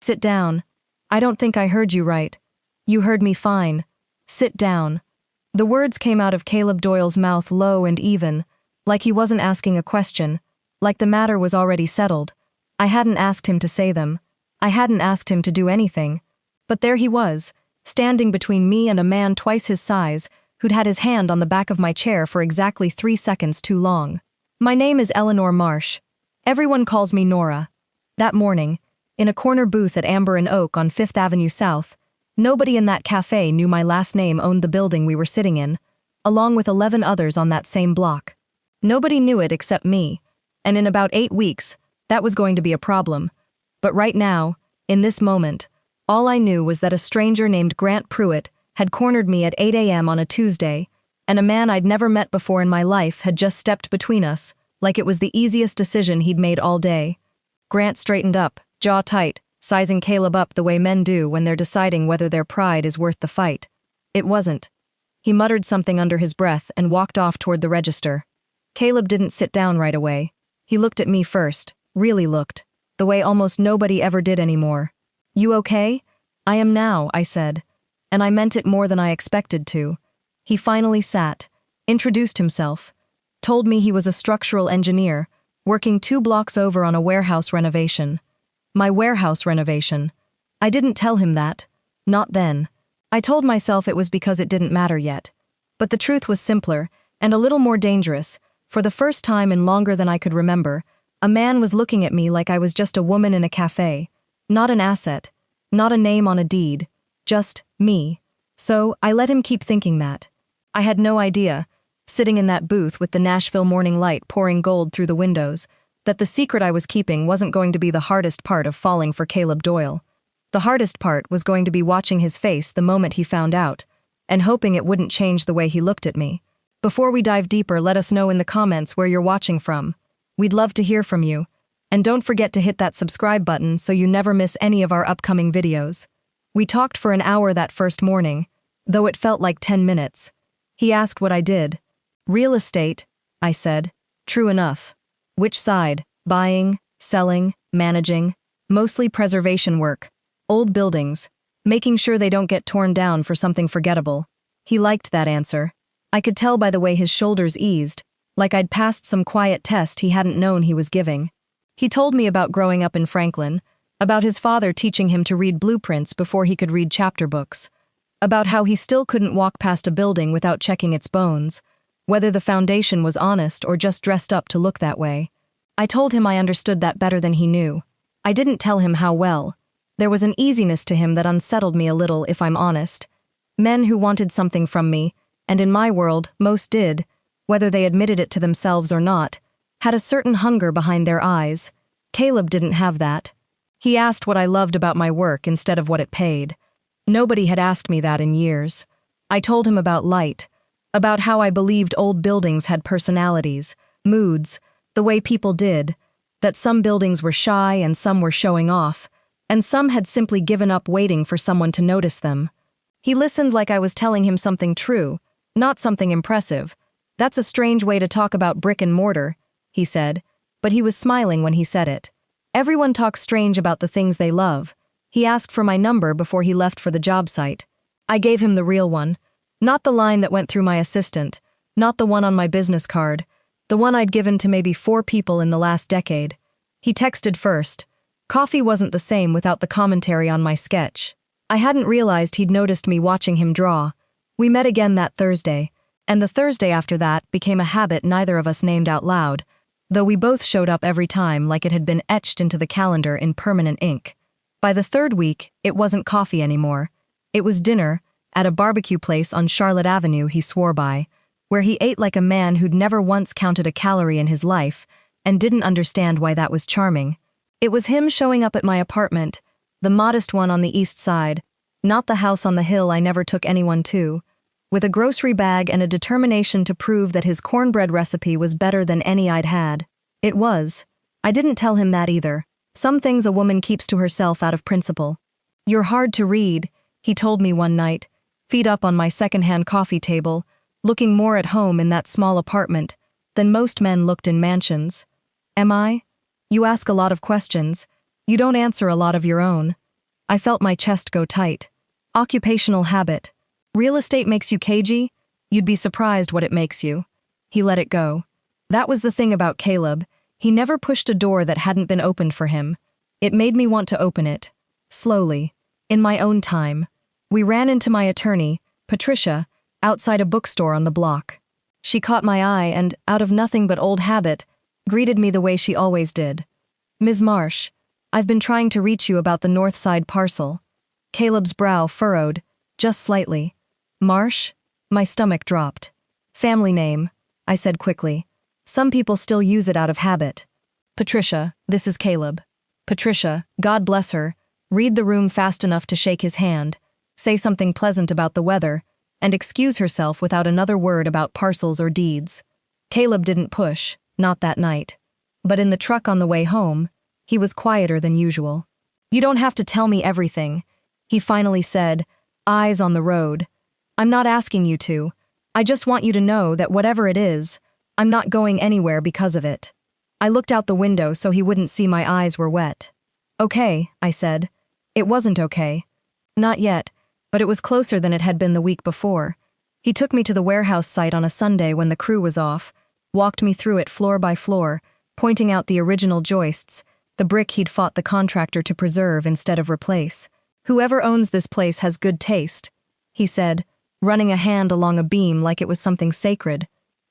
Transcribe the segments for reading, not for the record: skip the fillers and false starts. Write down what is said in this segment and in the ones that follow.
Sit down. I don't think I heard you right. You heard me fine. Sit down. The words came out of Caleb Doyle's mouth low and even, like he wasn't asking a question, like the matter was already settled. I hadn't asked him to say them. I hadn't asked him to do anything. But there he was, standing between me and a man twice his size, who'd had his hand on the back of my chair for exactly 3 seconds too long. My name is Eleanor Marsh. Everyone calls me Nora. That morning, in a corner booth at Amber and Oak on 5th Avenue South, nobody in that café knew my last name owned the building we were sitting in, along with 11 others on that same block. Nobody knew it except me, and in about 8 weeks, that was going to be a problem. But right now, in this moment, all I knew was that a stranger named Grant Pruitt had cornered me at 8 a.m. on a Tuesday, and a man I'd never met before in my life had just stepped between us, like it was the easiest decision he'd made all day. Grant straightened up, jaw tight, sizing Caleb up the way men do when they're deciding whether their pride is worth the fight. It wasn't. He muttered something under his breath and walked off toward the register. Caleb didn't sit down right away. He looked at me first, really looked, the way almost nobody ever did anymore. You okay? I am now, I said. And I meant it more than I expected to. He finally sat, introduced himself, told me he was a structural engineer, working 2 blocks over on a warehouse renovation. My warehouse renovation. I didn't tell him that. Not then. I told myself it was because it didn't matter yet. But the truth was simpler, and a little more dangerous. For the first time in longer than I could remember, a man was looking at me like I was just a woman in a café. Not an asset. Not a name on a deed. Just me. So I let him keep thinking that. I had no idea, sitting in that booth with the Nashville morning light pouring gold through the windows, that the secret I was keeping wasn't going to be the hardest part of falling for Caleb Doyle. The hardest part was going to be watching his face the moment he found out, and hoping it wouldn't change the way he looked at me. Before we dive deeper, let us know in the comments where you're watching from. We'd love to hear from you. And don't forget to hit that subscribe button so you never miss any of our upcoming videos. We talked for an hour that first morning, though it felt like 10 minutes. He asked what I did. Real estate, I said. True enough. Which side? Buying, selling, managing. Mostly preservation work. Old buildings. Making sure they don't get torn down for something forgettable. He liked that answer. I could tell by the way his shoulders eased, like I'd passed some quiet test he hadn't known he was giving. He told me about growing up in Franklin, about his father teaching him to read blueprints before he could read chapter books, about how he still couldn't walk past a building without checking its bones, whether the foundation was honest or just dressed up to look that way. I told him I understood that better than he knew. I didn't tell him how well. There was an easiness to him that unsettled me a little, if I'm honest. Men who wanted something from me, and in my world, most did, whether they admitted it to themselves or not, had a certain hunger behind their eyes. Caleb didn't have that. He asked what I loved about my work instead of what it paid. Nobody had asked me that in years. I told him about light, about how I believed old buildings had personalities, moods, the way people did, that some buildings were shy and some were showing off, and some had simply given up waiting for someone to notice them. He listened like I was telling him something true, not something impressive. That's a strange way to talk about brick and mortar, he said, but he was smiling when he said it. Everyone talks strange about the things they love. He asked for my number before he left for the job site. I gave him the real one, not the line that went through my assistant, not the one on my business card, the one I'd given to maybe 4 people in the last decade. He texted first. Coffee wasn't the same without the commentary on my sketch. I hadn't realized he'd noticed me watching him draw. We met again that Thursday, and the Thursday after that became a habit neither of us named out loud, though we both showed up every time like it had been etched into the calendar in permanent ink. By the 3rd week, it wasn't coffee anymore. It was dinner, at a barbecue place on Charlotte Avenue he swore by, where he ate like a man who'd never once counted a calorie in his life, and didn't understand why that was charming. It was him showing up at my apartment, the modest one on the east side, not the house on the hill I never took anyone to, with a grocery bag and a determination to prove that his cornbread recipe was better than any I'd had. It was. I didn't tell him that either. Some things a woman keeps to herself out of principle. You're hard to read, he told me one night, feet up on my secondhand coffee table, looking more at home in that small apartment than most men looked in mansions. Am I? You ask a lot of questions. You don't answer a lot of your own. I felt my chest go tight. Occupational habit. Real estate makes you cagey? You'd be surprised what it makes you. He let it go. That was the thing about Caleb. He never pushed a door that hadn't been opened for him. It made me want to open it. Slowly. In my own time. We ran into my attorney, Patricia, outside a bookstore on the block. She caught my eye and, out of nothing but old habit, greeted me the way she always did. "Ms. Marsh, I've been trying to reach you about the north side parcel." Caleb's brow furrowed, just slightly. "Marsh?" My stomach dropped. "Family name," I said quickly. "Some people still use it out of habit." "Patricia, this is Caleb." Patricia, God bless her, read the room fast enough to shake his hand, say something pleasant about the weather, and excuse herself without another word about parcels or deeds. Caleb didn't push, not that night. But in the truck on the way home, he was quieter than usual. "You don't have to tell me everything," he finally said, eyes on the road. "I'm not asking you to. I just want you to know that whatever it is, I'm not going anywhere because of it." I looked out the window so he wouldn't see my eyes were wet. "Okay," I said. It wasn't okay. Not yet, but it was closer than it had been the week before. He took me to the warehouse site on a Sunday when the crew was off, walked me through it floor by floor, pointing out the original joists, the brick he'd fought the contractor to preserve instead of replace. "Whoever owns this place has good taste," he said, running a hand along a beam like it was something sacred.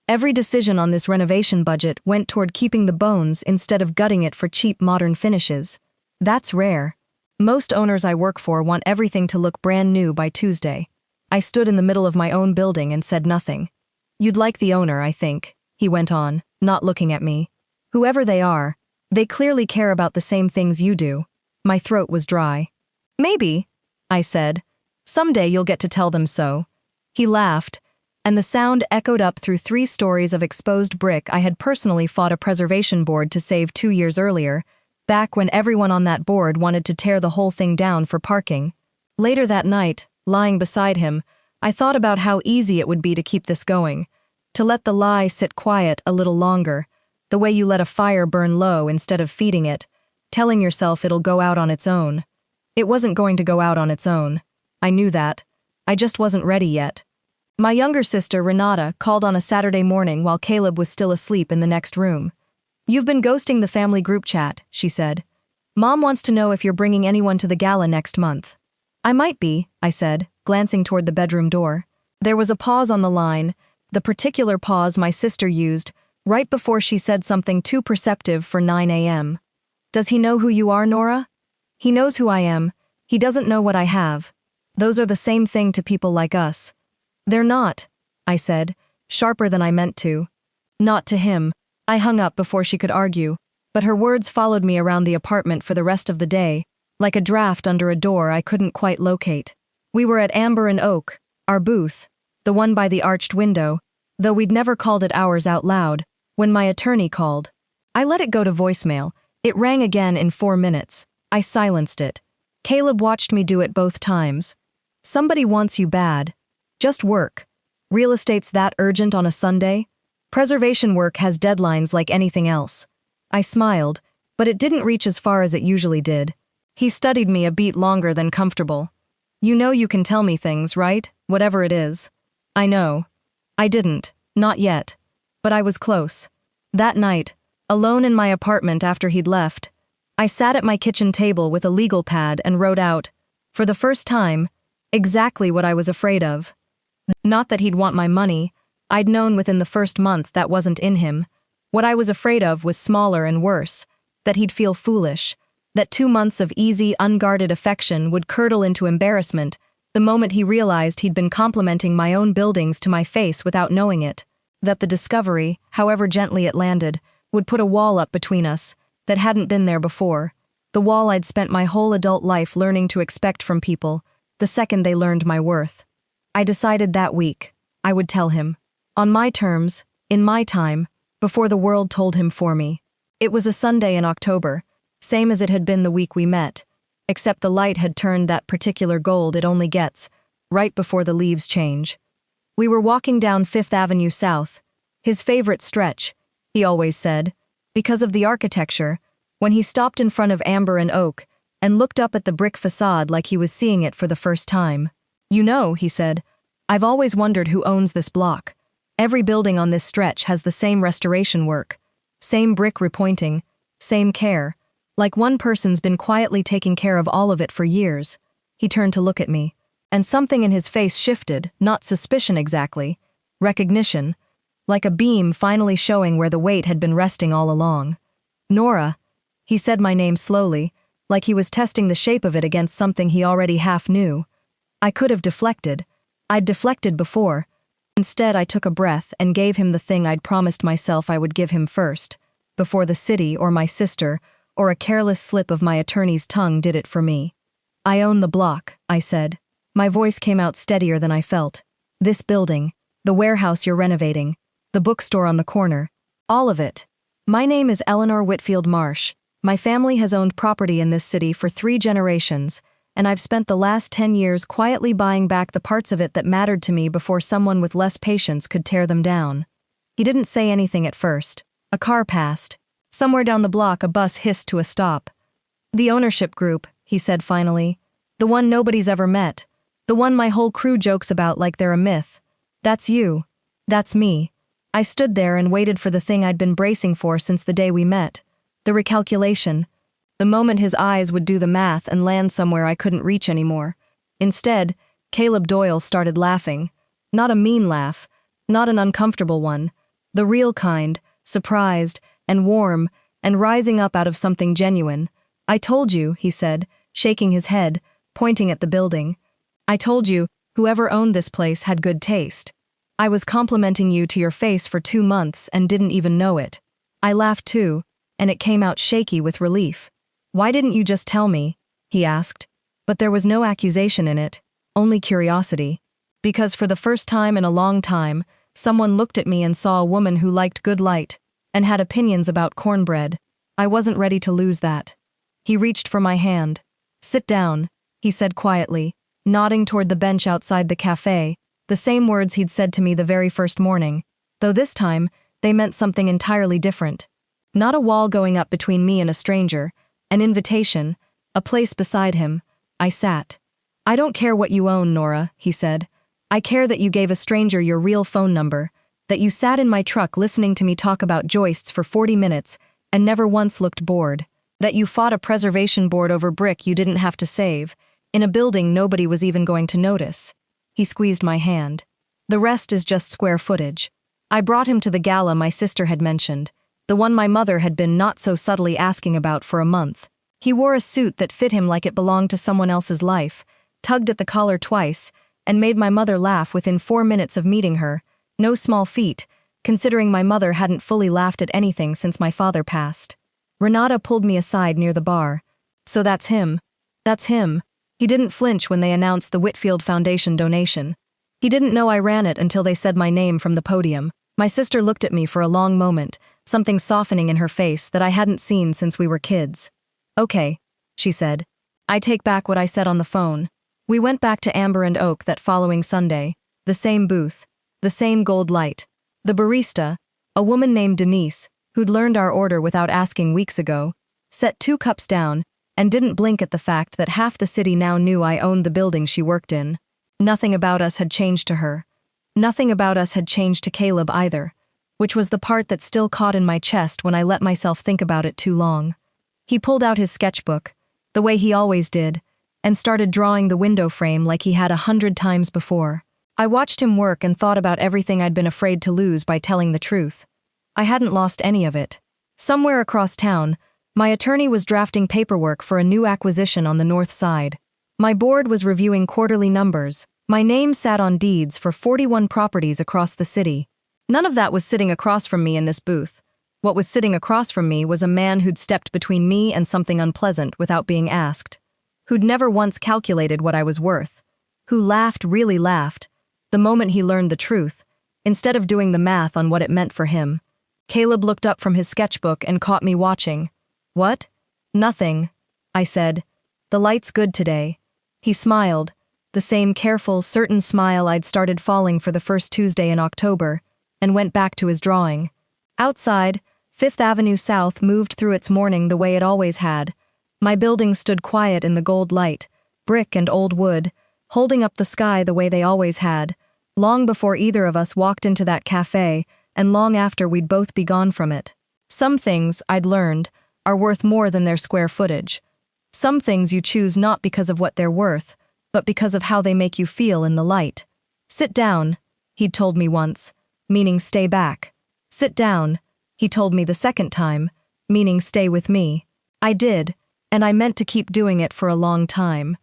"Every decision on this renovation budget went toward keeping the bones instead of gutting it for cheap modern finishes. That's rare. Most owners I work for want everything to look brand new by Tuesday." I stood in the middle of my own building and said nothing. "You'd like the owner, I think," he went on, not looking at me. "Whoever they are, they clearly care about the same things you do." My throat was dry. "Maybe," I said. "Someday you'll get to tell them so." He laughed, and the sound echoed up through 3 stories of exposed brick I had personally fought a preservation board to save 2 years earlier, back when everyone on that board wanted to tear the whole thing down for parking. Later that night, lying beside him, I thought about how easy it would be to keep this going, to let the lie sit quiet a little longer, the way you let a fire burn low instead of feeding it, telling yourself it'll go out on its own. It wasn't going to go out on its own. I knew that. I just wasn't ready yet. My younger sister, Renata, called on a Saturday morning while Caleb was still asleep in the next room. "You've been ghosting the family group chat," she said. "Mom wants to know if you're bringing anyone to the gala next month." "I might be," I said, glancing toward the bedroom door. There was a pause on the line, the particular pause my sister used, right before she said something too perceptive for 9 a.m. "Does he know who you are, Nora?" "He knows who I am. He doesn't know what I have. Those are the same thing to people like us." "They're not," I said, sharper than I meant to. "Not to him." I hung up before she could argue, but her words followed me around the apartment for the rest of the day, like a draft under a door I couldn't quite locate. We were at Amber and Oak, our booth, the one by the arched window, though we'd never called it ours out loud, when my attorney called. I let it go to voicemail. It rang again in 4 minutes. I silenced it. Caleb watched me do it both times. "Somebody wants you bad. Just work. Real estate's that urgent on a Sunday? Preservation work has deadlines like anything else." I smiled, but it didn't reach as far as it usually did. He studied me a beat longer than comfortable. "You know you can tell me things, right? Whatever it is." "I know." I didn't, not yet. But I was close. That night, alone in my apartment after he'd left, I sat at my kitchen table with a legal pad and wrote out, for the first time, exactly what I was afraid of. Not that he'd want my money. I'd known within the first month that wasn't in him. What I was afraid of was smaller and worse, that he'd feel foolish, that 2 months of easy, unguarded affection would curdle into embarrassment the moment he realized he'd been complimenting my own buildings to my face without knowing it, that the discovery, however gently it landed, would put a wall up between us that hadn't been there before, the wall I'd spent my whole adult life learning to expect from people the second they learned my worth. I decided that week I would tell him, on my terms, in my time, before the world told him for me. It was a Sunday in October, same as it had been the week we met, except the light had turned that particular gold it only gets, right before the leaves change. We were walking down 5th Avenue South, his favorite stretch, he always said, because of the architecture. When he stopped in front of Amber and Oak, and looked up at the brick facade like he was seeing it for the first time. "You know," he said, "I've always wondered who owns this block. Every building on this stretch has the same restoration work, same brick repointing, same care, like one person's been quietly taking care of all of it for years." He turned to look at me, and something in his face shifted, not suspicion exactly, recognition, like a beam finally showing where the weight had been resting all along. "Nora," he said my name slowly, like he was testing the shape of it against something he already half knew. I could have deflected. I'd deflected before. Instead, I took a breath and gave him the thing I'd promised myself I would give him first, before the city or my sister or a careless slip of my attorney's tongue did it for me. "I own the block," I said. My voice came out steadier than I felt. "This building, the warehouse you're renovating, the bookstore on the corner, all of it. My name is Eleanor Whitfield Marsh. My family has owned property in this city for 3 generations, and I've spent the last 10 years quietly buying back the parts of it that mattered to me before someone with less patience could tear them down." He didn't say anything at first. A car passed. Somewhere down the block, a bus hissed to a stop. "The ownership group," he said finally. "The one nobody's ever met. The one my whole crew jokes about like they're a myth. That's you. That's me." I stood there and waited for the thing I'd been bracing for since the day we met. The recalculation. The moment his eyes would do the math and land somewhere I couldn't reach anymore. Instead, Caleb Doyle started laughing. Not a mean laugh, not an uncomfortable one. The real kind, surprised and warm and rising up out of something genuine. "I told you," he said, shaking his head, pointing at the building. "I told you, whoever owned this place had good taste. I was complimenting you to your face for 2 months and didn't even know it." I laughed too, and it came out shaky with relief. "Why didn't you just tell me?" he asked. But there was no accusation in it, only curiosity. Because for the first time in a long time, someone looked at me and saw a woman who liked good light and had opinions about cornbread. I wasn't ready to lose that. He reached for my hand. "Sit down," he said quietly, nodding toward the bench outside the café, the same words he'd said to me the very first morning, though this time they meant something entirely different. Not a wall going up between me and a stranger, an invitation, a place beside him. I sat. "I don't care what you own, Nora," he said. "I care that you gave a stranger your real phone number, that you sat in my truck listening to me talk about joists for 40 minutes and never once looked bored, that you fought a preservation board over brick you didn't have to save, in a building nobody was even going to notice." He squeezed my hand. "The rest is just square footage." I brought him to the gala my sister had mentioned, the one my mother had been not so subtly asking about for a month. He wore a suit that fit him like it belonged to someone else's life, tugged at the collar twice, and made my mother laugh within 4 minutes of meeting her. No small feat, considering my mother hadn't fully laughed at anything since my father passed. Renata pulled me aside near the bar. "So that's him. That's him." He didn't flinch when they announced the Whitfield Foundation donation. He didn't know I ran it until they said my name from the podium. My sister looked at me for a long moment, something softening in her face that I hadn't seen since we were kids. "Okay," she said. "I take back what I said on the phone." We went back to Amber and Oak that following Sunday, the same booth, the same gold light. The barista, a woman named Denise, who'd learned our order without asking weeks ago, set 2 cups down and didn't blink at the fact that half the city now knew I owned the building she worked in. Nothing about us had changed to her. Nothing about us had changed to Caleb either, which was the part that still caught in my chest when I let myself think about it too long. He pulled out his sketchbook, the way he always did, and started drawing the window frame like he had 100 times before. I watched him work and thought about everything I'd been afraid to lose by telling the truth. I hadn't lost any of it. Somewhere across town, my attorney was drafting paperwork for a new acquisition on the north side. My board was reviewing quarterly numbers. My name sat on deeds for 41 properties across the city. None of that was sitting across from me in this booth. What was sitting across from me was a man who'd stepped between me and something unpleasant without being asked, who'd never once calculated what I was worth, who laughed, really laughed, the moment he learned the truth, instead of doing the math on what it meant for him. Caleb looked up from his sketchbook and caught me watching. "What?" "Nothing," I said. "The light's good today." He smiled, the same careful, certain smile I'd started falling for the first Tuesday in October, and went back to his drawing. Outside, 5th Avenue South moved through its morning the way it always had, My building stood quiet in the gold light, brick and old wood, holding up the sky the way they always had, long before either of us walked into that café and long after we'd both be gone from it. Some things, I'd learned, are worth more than their square footage. Some things you choose not because of what they're worth, but because of how they make you feel in the light. Sit down, he'd told me once, meaning stay back. Sit down, he told me the second time, meaning stay with me. I did, and I meant to keep doing it for a long time.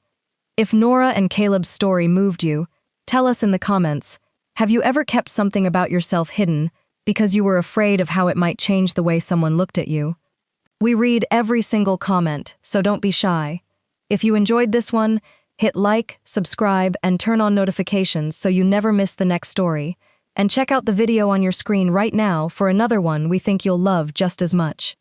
If Nora and Caleb's story moved you, tell us in the comments, have you ever kept something about yourself hidden because you were afraid of how it might change the way someone looked at you? We read every single comment, so don't be shy. If you enjoyed this one, hit like, subscribe, and turn on notifications so you never miss the next story. And check out the video on your screen right now for another one we think you'll love just as much.